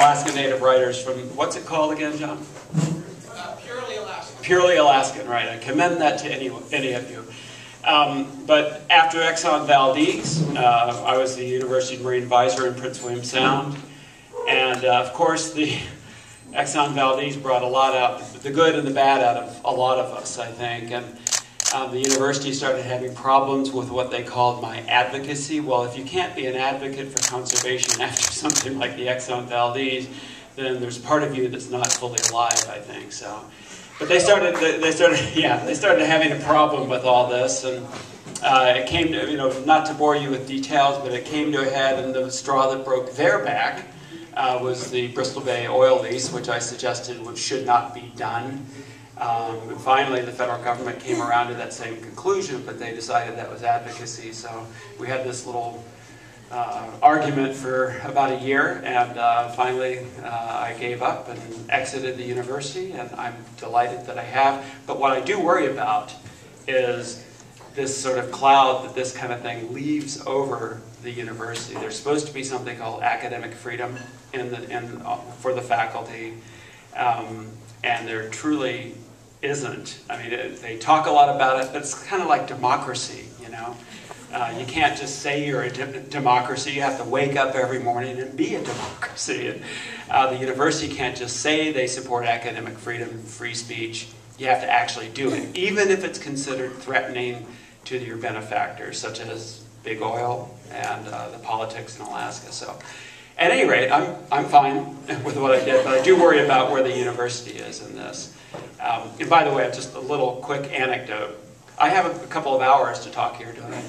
Alaska Native writers from, what's it called again, John? Purely Alaskan. Purely Alaskan, right. I commend that to any of you. But after Exxon Valdez, I was the University Marine Advisor in Prince William Sound. And of course, the Exxon Valdez brought a lot out, the good and the bad out of a lot of us, I think. And the university started having problems with what they called my advocacy. Well, if you can't be an advocate for conservation after something like the Exxon Valdez, then there's part of you that's not fully alive, I think. So, but they started having a problem with all this, and it came to, not to bore you with details, but it came to a head, and the straw that broke their back was the Bristol Bay oil lease, which I suggested should not be done. And finally, the federal government came around to that same conclusion, but they decided that was advocacy. So we had this little argument for about a year, and finally I gave up and exited the university, and I'm delighted that I have. But what I do worry about is this sort of cloud that this kind of thing leaves over the university. There's supposed to be something called academic freedom for the faculty, and there truly isn't. I mean, they talk a lot about it, but it's kind of like democracy, You can't just say you're a democracy. You have to wake up every morning and be a democracy. And the university can't just say they support academic freedom and free speech. You have to actually do it, even if it's considered threatening to your benefactors, such as big oil and the politics in Alaska. So, at any rate, I'm fine with what I did, but I do worry about where the university is in this. And by the way, just a little quick anecdote. I have a couple of hours to talk here, don't I?